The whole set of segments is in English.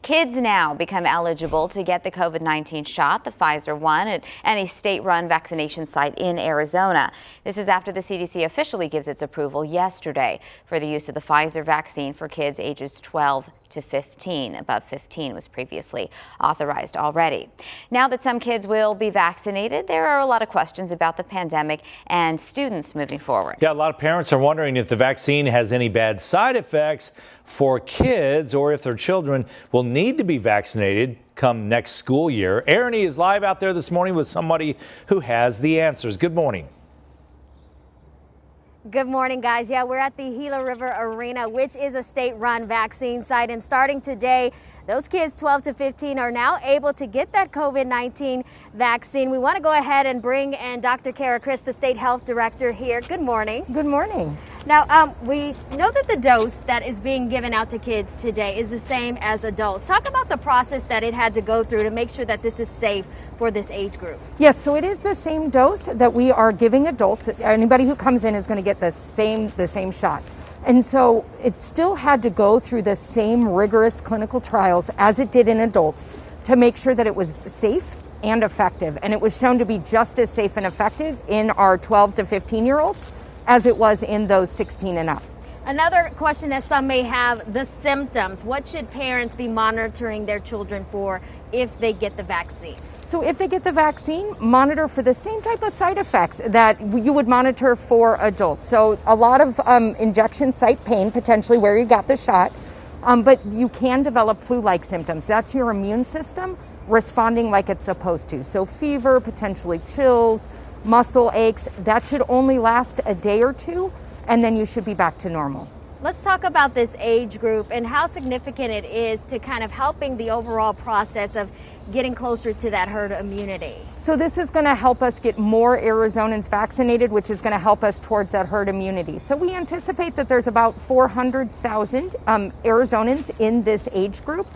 Kids now become eligible to get the COVID-19 shot, the Pfizer one, at any state-run vaccination site in Arizona. This is after the CDC officially gives its approval yesterday for the use of the Pfizer vaccine for kids ages 12 to 15. Above 15 was previously authorized already. Now that some kids will be vaccinated, there are a lot of questions about the pandemic and students moving forward. Yeah, a lot of parents are wondering if the vaccine has any bad side effects for kids or if their children will need to be vaccinated come next school year. Erin is live out there this morning with somebody who has the answers. Good morning. Good morning, guys. Yeah, we're at the Gila River Arena, which is a state-run vaccine site. And starting today, those kids 12 to 15 are now able to get that COVID-19 vaccine. We want to go ahead and bring in Dr. Cara Christ, the state health director here. Good morning. Good morning. Now, we know that the dose that is being given out to kids today is the same as adults. Talk about the process that it had to go through to make sure that this is safe for this age group. Yes, so it is the same dose that we are giving adults. Anybody who comes in is going to get the same shot. And so it still had to go through the same rigorous clinical trials as it did in adults to make sure that it was safe and effective. And it was shown to be just as safe and effective in our 12 to 15-year-olds as it was in those 16 and up. Another question that some may have, the symptoms. What should parents be monitoring their children for if they get the vaccine? So if they get the vaccine, monitor for the same type of side effects that you would monitor for adults. So a lot of injection site pain, potentially where you got the shot, but you can develop flu-like symptoms. That's your immune system responding like it's supposed to. So fever, potentially chills, muscle aches, that should only last a day or two, and then you should be back to normal. Let's talk about this age group and how significant it is to kind of helping the overall process of getting closer to that herd immunity. So this is going to help us get more Arizonans vaccinated, which is going to help us towards that herd immunity. So we anticipate that there's about 400,000 Arizonans in this age group.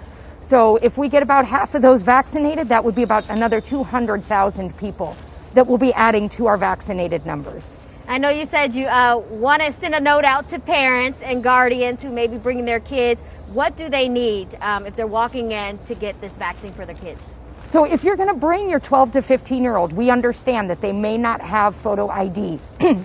So if we get about half of those vaccinated, that would be about another 200,000 people that will be adding to our vaccinated numbers. I know you said you want to send a note out to parents and guardians who may be bringing their kids. What do they need if they're walking in to get this vaccine for their kids? So if you're going to bring your 12 to 15-year-old, we understand that they may not have photo ID.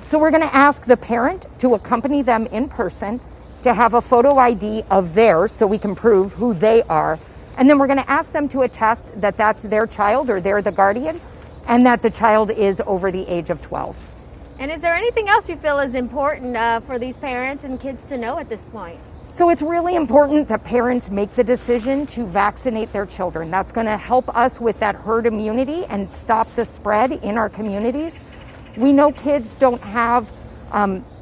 So we're going to ask the parent to accompany them in person to have a photo ID of theirs so we can prove who they are. And then we're going to ask them to attest that that's their child or they're the guardian and that the child is over the age of 12. And is there anything else you feel is important for these parents and kids to know at this point? So it's really important that parents make the decision to vaccinate their children. That's going to help us with that herd immunity and stop the spread in our communities. We know kids don't have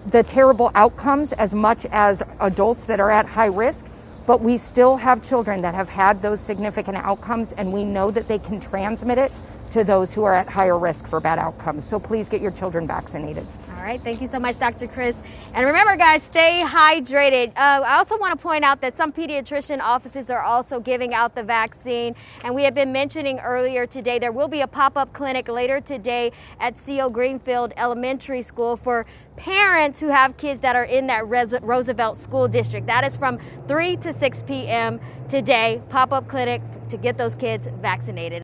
the terrible outcomes as much as adults that are at high risk, but we still have children that have had those significant outcomes, and we know that they can transmit it to those who are at higher risk for bad outcomes. So please get your children vaccinated. All right, thank you so much, Dr. Chris. And remember, guys, stay hydrated. I also want to point out that some pediatrician offices are also giving out the vaccine. And we have been mentioning earlier today, there will be a pop-up clinic later today at C.O. Greenfield Elementary School for parents who have kids that are in that Roosevelt School District. That is from 3 to 6 p.m. today, pop-up clinic to get those kids vaccinated.